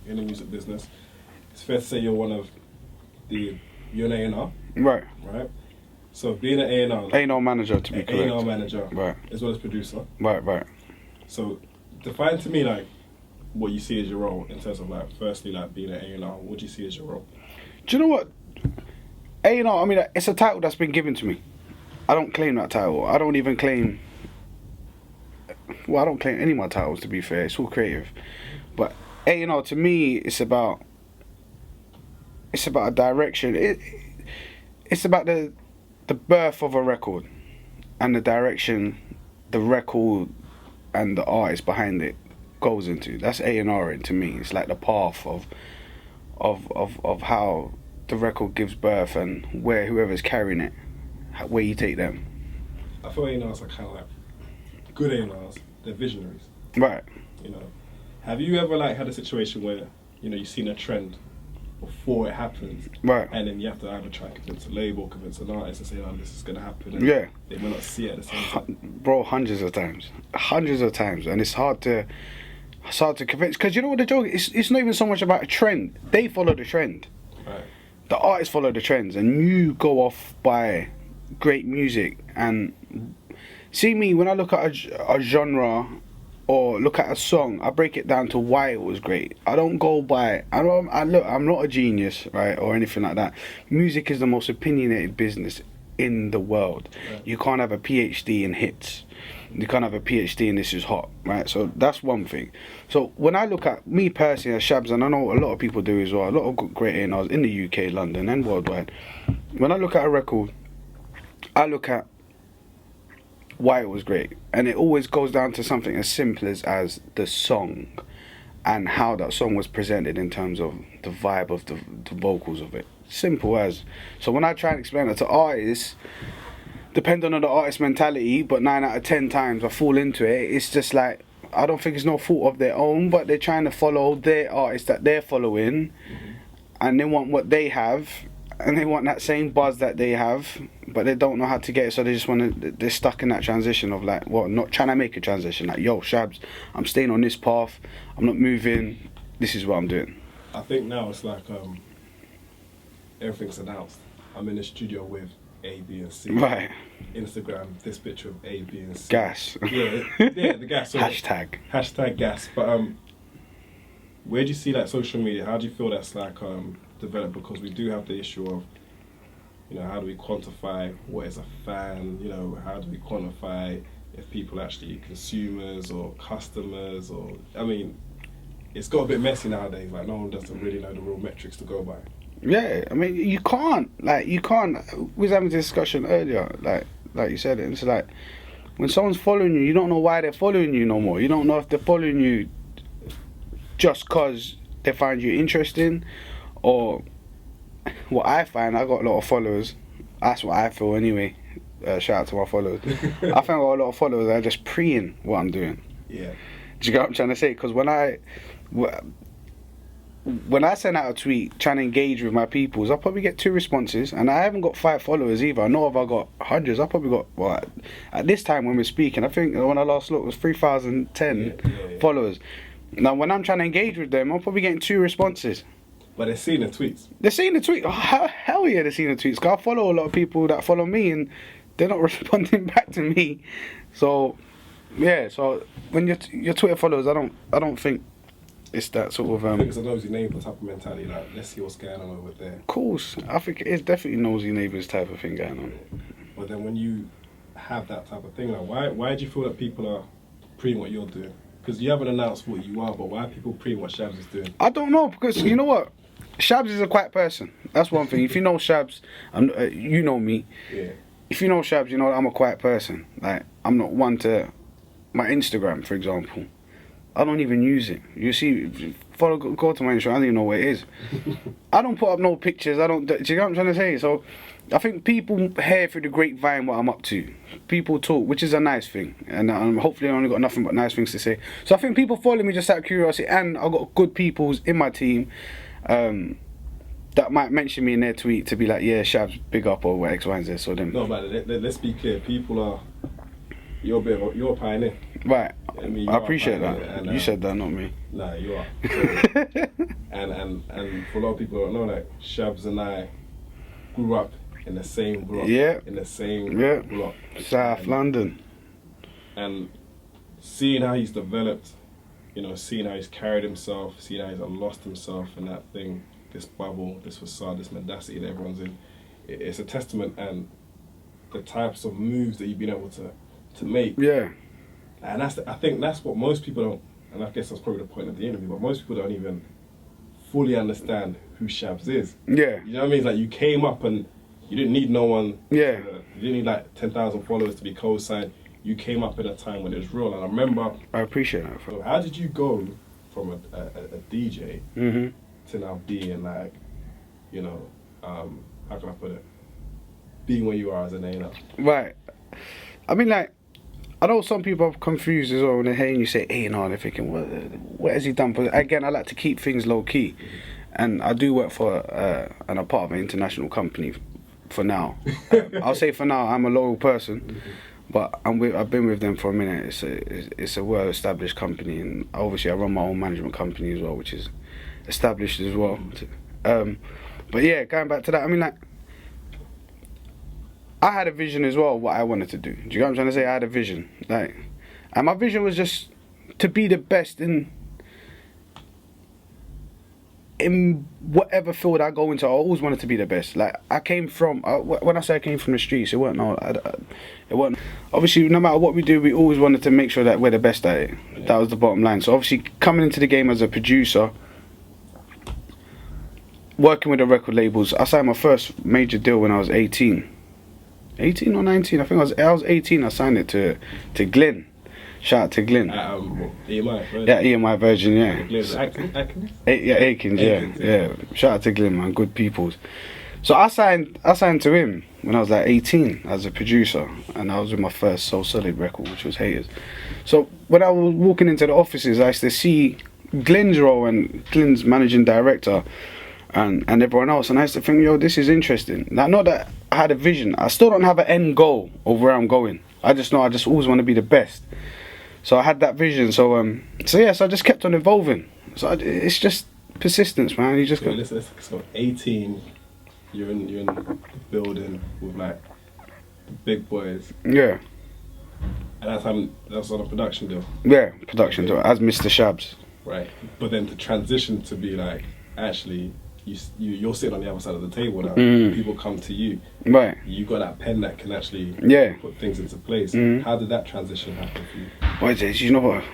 in the music business. It's fair to say you're you're an A&R. Right. Right. So being an A&R. A&R manager, to be correct. A&R manager. Right. As well as producer. Right. So define to me like what you see as your role in terms of like, firstly, like being an A&R. What do you see as your role? Do you know what? A&R, I mean, it's a title that's been given to me. I don't claim that title. I don't even claim... Well, I don't claim any of my titles, to be fair. It's all creative. But A&R, to me, it's about a direction. It's about the birth of a record and the direction the record and the artist behind it goes into. That's A&R to me. It's like the path of how the record gives birth and where whoever's carrying it, where you take them. I feel A&Rs are kind of like good A&Rs. They're visionaries. Right. You know, have you ever like had a situation where you've seen a trend before it happens, right? And then you have to either try and convince a label, convince an artist, and say, "Oh, this is gonna happen." And yeah. They may not see it at the same time. Bro, hundreds of times, and it's hard to convince, because you know what the joke is? It's not even so much about a trend. They follow the trend. Right. The artists follow the trends, and you go off by great music. And see me, when I look at a genre or look at a song, I break it down to why it was great. I don't go by... I'm not a genius, right, or anything like that. Music is the most opinionated business in the world. Right. You can't have a PhD in hits. You can't have a PhD in this is hot, right? So that's one thing. So when I look at me personally as Shabz, and I know a lot of people do as well, a lot of great A&Rs in the UK, London, and worldwide. When I look at a record, I look at why it was great, and it always goes down to something as simple as the song and how that song was presented in terms of the vibe of the vocals of it. Simple as. So when I try and explain it to artists, depending on the artist's mentality, but 9 out of 10 times I fall into it, it's just like, I don't think it's no fault of their own, but they're trying to follow their artist that they're following, and they want what they have, and they want that same buzz that they have, but they don't know how to get it, so they just they're stuck in that transition of like, well, not trying to make a transition, like, yo, Shabz, I'm staying on this path, I'm not moving, this is what I'm doing. I think now it's like, everything's announced. I'm in the studio with A, B, and C. Right. Instagram, this picture of A, B, and C. Gas. Yeah, the gas. So Hashtag gas. But where do you see like social media? How do you feel that's like developed? Because we do have the issue of, how do we quantify what is a fan? How do we quantify if people are actually consumers or customers? Or, I mean, it's got a bit messy nowadays. Like, no one doesn't really know the real metrics to go by. Yeah, I mean, you can't. We was having a discussion earlier, like you said, it's like, when someone's following you, you don't know why they're following you no more. You don't know if they're following you just because they find you interesting, or what I find, I got a lot of followers. That's what I feel anyway. Shout out to my followers. I think I got a lot of followers that are just preeing what I'm doing. Yeah. Do you get what I'm trying to say? Because when I send out a tweet trying to engage with my peoples, I'll probably get 2 responses, and I haven't got 5 followers either. I know if I got hundreds, I probably got, well, at this time when we're speaking, I think when I last looked, it was 3,010 followers. Now when I'm trying to engage with them, I'm probably getting 2 responses. But they're seeing the tweets. They're seeing the tweets. Oh, hell yeah, they're seeing the tweets. Because I follow a lot of people that follow me, and they're not responding back to me. So, yeah. So when your Twitter followers, I don't think it's that sort of. I think it's a nosy neighbours type of mentality. Like, let's see what's going on over there. Of course, I think it's definitely nosy neighbours type of thing going on. But then when you have that type of thing, like, why do you feel that people are preeing what you're doing? Because you haven't announced what you are, but why are people preeing what Shabz is doing? I don't know, because you know what? Shabz is a quiet person. That's one thing. If you know Shabz, you know me. Yeah. If you know Shabz, you know that I'm a quiet person. Like, I'm not one to... My Instagram, for example, I don't even use it. You see, go to my Instagram, I don't even know where it is. I don't put up no pictures. Do you know what I'm trying to say? So, I think people hear through the grapevine what I'm up to. People talk, which is a nice thing. And hopefully I only got nothing but nice things to say. So I think people follow me just out of curiosity. And I've got good people in my team that might mention me in their tweet to be like, yeah, Shabz, big up, or X, Y, and Z. So then... No, but let's be clear. People are... You're a pioneer. Right. I mean, I appreciate that. And, you said that, not me. Nah, you are. So, and for a lot of people who don't know, like Shabz and I grew up in the same block. Yeah. In the same block. South London. And seeing how he's developed, you know, seeing how he's carried himself, seeing how he's lost himself in that thing, this bubble, this facade, this mendacity that everyone's in, it's a testament. And the types of moves that you've been able to make. Yeah. And I think that's what most people don't, and I guess that's probably the point of the interview, but most people don't even fully understand who Shabz is. Yeah. You know what I mean? It's like you came up and you didn't need no one. Yeah. You didn't need like 10,000 followers to be co-signed. You came up in a time when it was real. And I remember... I appreciate that. So how did you go from a DJ to now being like, you know, how can I put it? Being where you are as an A&R. Right. I mean, like, I know some people are confused as well when they're hearing you say A&R, they're thinking, what has he done? But again, I like to keep things low key. And I do work for and I'm part of an international company for now. I'll say for now, I'm a loyal person, but I've been with them for a minute. It's a well-established company, and obviously I run my own management company as well, which is established as well. But yeah, going back to that, I mean, like, I had a vision as well, what I wanted to do. Do you know what I'm trying to say? I had a vision, like, and my vision was just to be the best in whatever field I go into. I always wanted to be the best. Like, I came from, when I say I came from the streets, it wasn't obviously, no matter what we do, we always wanted to make sure that we're the best at it. Yeah. That was the bottom line. So obviously, coming into the game as a producer, working with the record labels, I signed my first major deal when I was 18 or 19, I think I was 18. I signed it to Glenn. Shout out to Glenn. EMI, right? Yeah, EMI Virgin, yeah. Glenn's Akins? Akins, yeah. Shout out to Glenn, man, good peoples. So I signed to him when I was like 18 as a producer, and I was with my first So Solid record, which was Haters. So when I was walking into the offices, I used to see Glenn's role and Glenn's managing director and everyone else, and I used to think, yo, this is interesting. Now, not that I had a vision, I still don't have an end goal of where I'm going. I just know I just always want to be the best. So I had that vision. So I just kept on evolving. So it's just persistence, man. You just go. So 18, you're in the building with like the big boys. Yeah. And that's on a production deal. Yeah, production deal as Mr Shabz. Right, but then to transition to be like, actually, you're sitting on the other side of the table now. People come to you. Right. You got that pen that can actually put things into place. How did that transition happen for you? Well, you know what?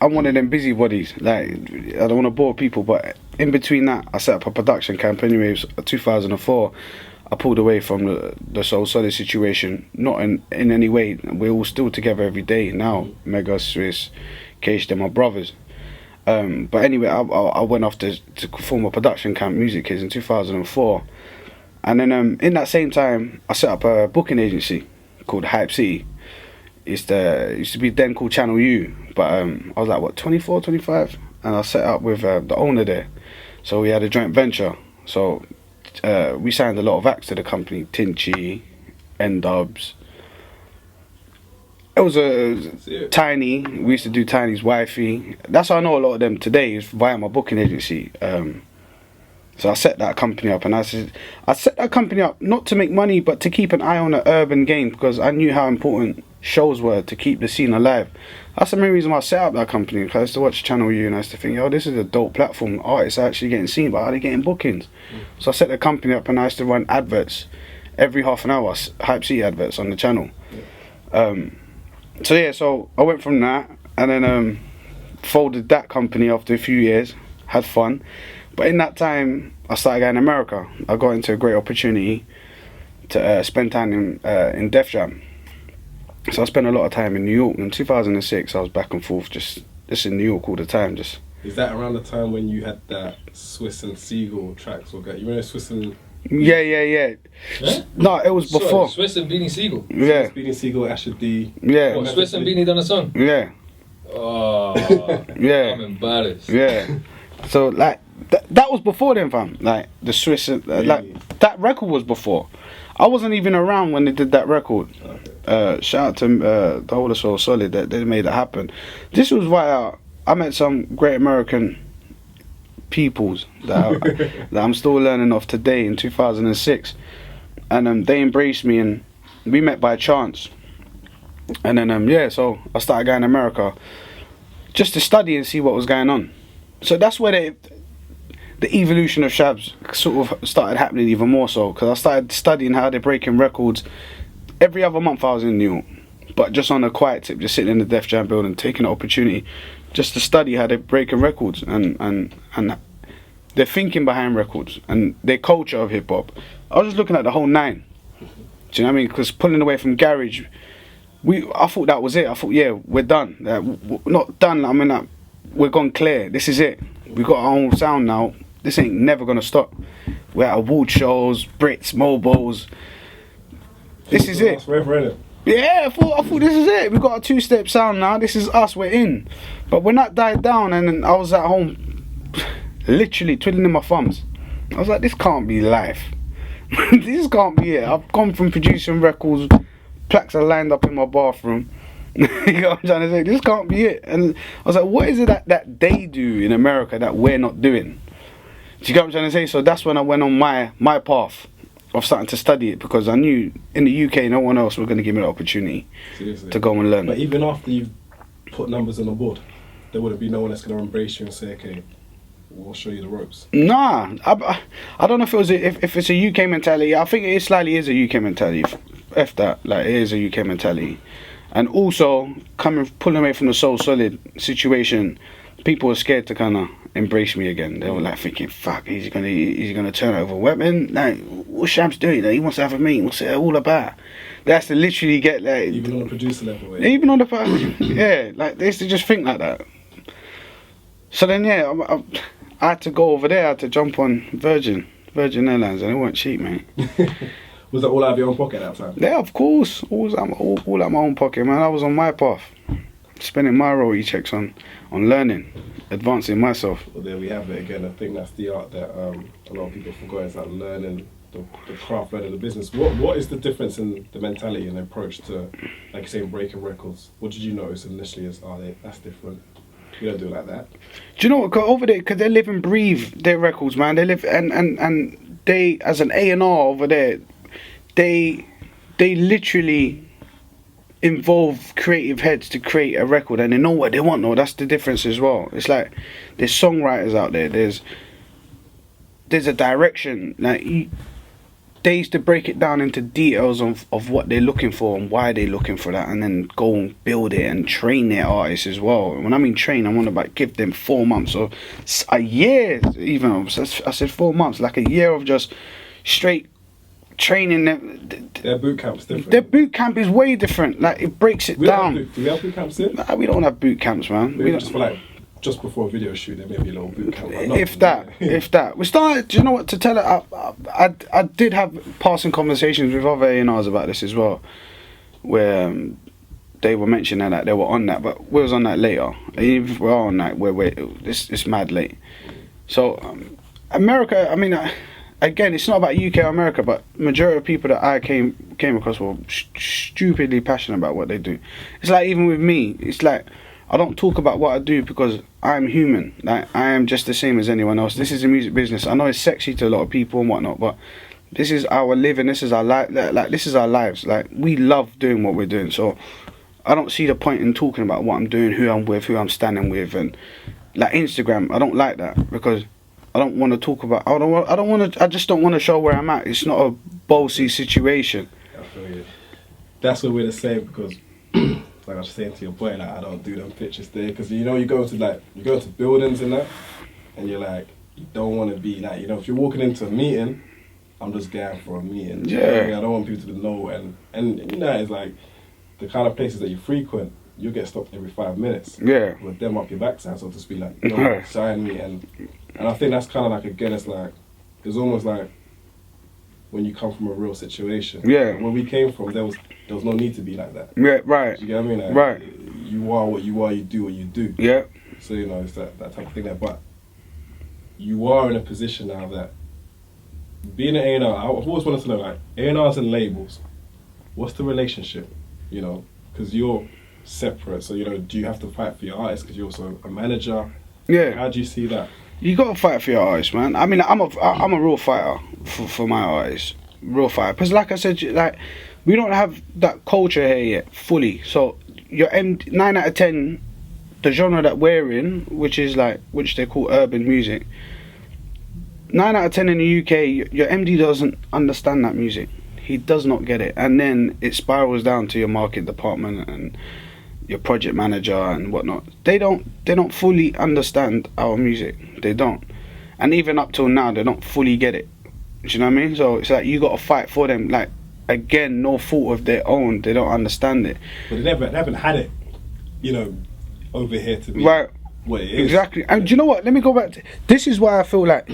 I'm one of them busybodies. Like, I don't want to bore people, but in between that, I set up a production camp. Anyway, it was 2004. I pulled away from the So Solid situation. Not in any way. We're all still together every day now. Mega, Swiss, Cage, they're my brothers. But anyway, I went off to form a production camp, Music Kids, in 2004. And then in that same time, I set up a booking agency called Hype City. It used to be then called Channel U, but I was like, what, 24, 25? And I set up with the owner there. So we had a joint venture. So we signed a lot of acts to the company, Tinchy, N-Dubs. It was Tiny. We used to do Tiny's wifey. That's how I know a lot of them today, is via my booking agency. So I set that company up, and I set that company up not to make money, but to keep an eye on the urban game, because I knew how important shows were to keep the scene alive. That's the main reason why I set up that company, because I used to watch Channel U and I used to think, yo, this is a dope platform. Artists are actually getting seen, but are they getting bookings? So I set the company up, and I used to run adverts every half an hour, Hype City adverts on the channel. So I went from that, and then folded that company after a few years, had fun. But in that time, I started going to America. I got into a great opportunity to spend time in Def Jam. So I spent a lot of time in New York. In 2006, I was back and forth, just in New York all the time. Is that around the time when you had that Swiss and Seagull tracks? You remember Swiss and... Yeah. No, it was before. Swiss and Beanie Siegel. Yeah. Beanie Siegel, Asher D. Yeah. Oh, Swiss and Beanie done a song? Yeah. Oh, yeah. I'm embarrassed. Yeah. So like that was before then, fam. Like the Swiss, like that record was before. I wasn't even around when they did that record. Okay. Shout out to the whole of So Solid that they made it happen. This was why I met some great American peoples that I'm still learning of today in 2006, and they embraced me, and we met by chance. And then yeah, so I started going to America just to study and see what was going on. So that's where the evolution of Shabz sort of started happening even more so, because I started studying how they're breaking records. Every other month I was in New York, but just on a quiet tip, just sitting in the Def Jam building, taking the opportunity just to study how they're breaking records and their thinking behind records and their culture of hip hop. I was just looking at the whole nine. Do you know what I mean? Because pulling away from garage, I thought that was it. I thought, yeah, we're done. Not done. I mean, we're gone clear. This is it. We got our own sound now. This ain't never gonna stop. We're at award shows, Brits, mobiles. This is it. Yeah, I thought this is it. We got a two-step sound now. This is us. We're in. But when that died down, and then I was at home, literally twiddling my thumbs. I was like, this can't be life. This can't be it. I've gone from producing records, plaques are lined up in my bathroom. You know what I'm trying to say? This can't be it. And I was like, what is it that they do in America that we're not doing? Do you get what I'm trying to say? So that's when I went on my path of starting to study it, because I knew in the UK no one else was going to give me the opportunity to go and learn. But even after you've put numbers on the board, there would be no one that's going to embrace you and say, okay, we'll show you the ropes. Nah, I don't know if it was if it's a UK mentality. I think it slightly is a UK mentality. F that, like it is a UK mentality. And also pulling away from the So Solid situation, people were scared to kind of embrace me again. They were like thinking, fuck, he's gonna turn over a weapon. Like, what's Shabz doing? Like, he wants to have a meeting. What's it all about? They have to literally get like, even on the producer level. Even on the yeah, like they used to just think like that. So then yeah, I had to go over there. I had to jump on Virgin Airlines, and it weren't cheap, mate. Was that all out of your own pocket at that time? Yeah, of course. All out my own pocket, man. I was on my path, spending my royalty checks on learning, advancing myself. Well, there we have it again. I think that's the art that a lot of people forgot, is that learning the craft, learning the business. What is the difference in the mentality and approach to, like you say, breaking records? What did you notice initially as, that's different? You don't do it like that. Do you know what? Cause over there, because they live and breathe their records, man. They live and they, as an A&R over there, they literally involve creative heads to create a record, and they know what they want. No, that's the difference as well. It's like there's songwriters out there. There's a direction. Like they used to break it down into details of what they're looking for and why they're looking for that, and then go and build it and train their artists as well. When I mean train, I want to give them 4 months or a year even. I said 4 months, like a year of just straight training them. Their boot camp's different. Their boot camp is way different. Like it breaks it down. Do we have boot camps here? Nah, we don't have boot camps, man. Maybe just for like just before a video shoot, there may be a little boot camp. If that. We started. Do you know what? To tell it, I did have passing conversations with other A&Rs about this as well, where they were mentioning that they were on that, but we was on that later. Even if we're on that, it's mad late. So America. I mean. Again, it's not about UK or America, but majority of people that I came across were stupidly passionate about what they do. It's like even with me, it's like I don't talk about what I do because I'm human. Like I am just the same as anyone else. This is a music business. I know it's sexy to a lot of people and whatnot, but this is our living. This is our life. Like this is our lives. Like we love doing what we're doing. So I don't see the point in talking about what I'm doing, who I'm with, who I'm standing with, and like Instagram. I don't like that because I don't want to talk about. I just don't want to show where I'm at. It's not a bossy situation. I feel you. That's what we're the same, because, like I was saying to your boy, like I don't do them pictures there, because you go to buildings and that, and you're like, you don't want to be like, if you're walking into a meeting, I'm just going for a meeting. Yeah. I don't want people to know, and it's like the kind of places that you frequent. You get stopped every 5 minutes. Yeah. With them up your backside, so to speak, like, sign me. And I think that's kind of like, again, it's almost like when you come from a real situation. Yeah. Where we came from, there was no need to be like that. Yeah, right. Do you get what I mean? Like, right. You are what you are, you do what you do. Yeah. So, it's that type of thing there. But you are in a position now that being an A&R, I've always wanted to know, like, A&Rs and labels, what's the relationship? You know, because you're separate. So you know, do you have to fight for your artists? Because you're also a manager. Yeah. How do you see that? You gotta fight for your artists, man. I mean, I'm a real fighter for my artists, real fighter. Because like I said, like we don't have that culture here yet fully. So your 9 out of 10, the genre that we're in, which they call urban music. 9 out of 10 in the UK, your MD doesn't understand that music. He does not get it, and then it spirals down to your market department and your project manager and whatnot. They don't fully understand our music. They don't, and even up till now, they don't fully get it. Do you know what I mean? So it's like you got to fight for them. Like again, no fault of their own. They don't understand it. But they haven't had it, you know, over here to be right. What it is. Exactly. And do you know what? Let me go back to this. Is why I feel like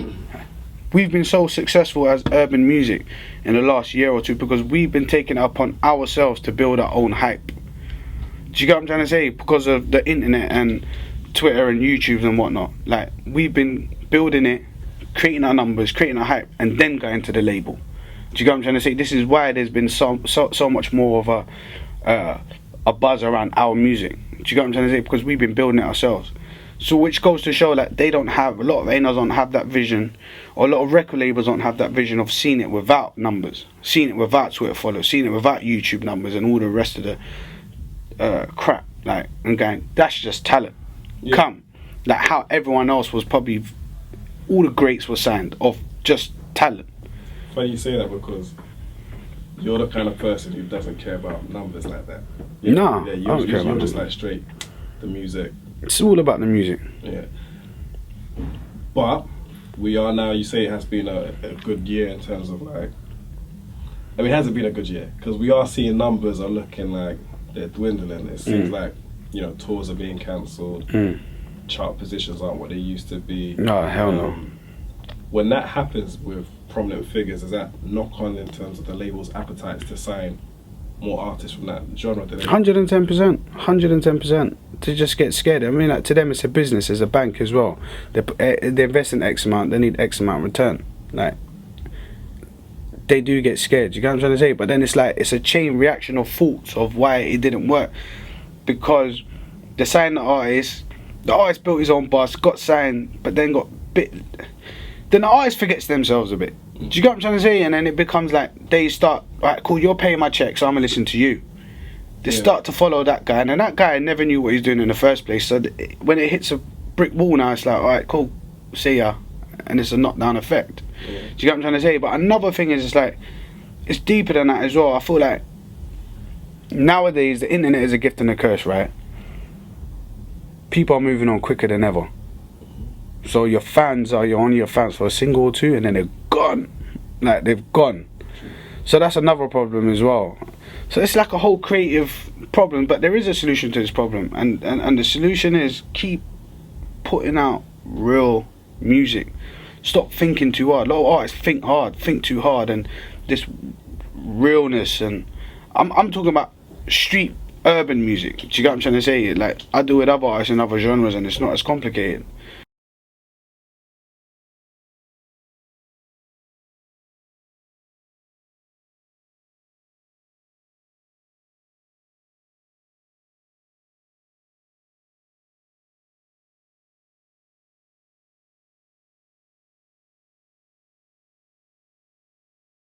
we've been so successful as urban music in the last year or two, because we've been taking it upon ourselves to build our own hype. Do you get what I'm trying to say? Because of the internet and Twitter and YouTube and whatnot. Like, we've been building it, creating our numbers, creating our hype, and then going to the label. Do you get what I'm trying to say? This is why there's been so much more of a buzz around our music. Do you get what I'm trying to say? Because we've been building it ourselves. So which goes to show that they don't have, a lot of A&Rs don't have that vision, or a lot of record labels don't have that vision of seeing it without numbers, seeing it without Twitter followers, seeing it without YouTube numbers and all the rest of the crap, like, and going, that's just talent. Yeah. Come, like how everyone else was probably, all the greats were signed of just talent. Funny you say that, because you're the kind of person who doesn't care about numbers like that. No, yeah, I don't care about you're just like straight the music. It's all about the music. Yeah. But we are now, you say it has been a good year in terms of like, I mean, it hasn't been a good year, because we are seeing numbers are looking like they're dwindling. It seems like, you know, tours are being cancelled, chart positions aren't what they used to be. No, hell no. When that happens with prominent figures, does that knock on in terms of the label's appetites to sign more artists from that genre? 110%, 110%. To just get scared. I mean, like, to them it's a business, it's a bank as well. They invest in X amount, they need X amount in return. Like, they do get scared. You get what I'm trying to say? But then it's like, it's a chain reaction of thoughts of why it didn't work. Because they signed the artist built his own bus, got signed, but then got bit. Then the artist forgets themselves a bit. Do you get what I'm trying to say? And then it becomes like, they start, right, cool, you're paying my check, so I'm gonna listen to you. They start to follow that guy, and then that guy never knew what he was doing in the first place. So when it hits a brick wall now, it's like, all right, cool, see ya, and it's a knockdown effect. Do you get what I'm trying to say? But another thing is, it's like, it's deeper than that as well. I feel like nowadays the internet is a gift and a curse, right? People are moving on quicker than ever. So you're only your fans for a single or two, and then they're gone. Like, they've gone. So that's another problem as well. So it's like a whole creative problem, but there is a solution to this problem, and the solution is keep putting out real music. Stop thinking too hard. A lot of artists think hard, think too hard, and this realness, and I'm talking about street urban music. Do you get what I'm trying to say? Like, I do with other artists in other genres, and it's not as complicated.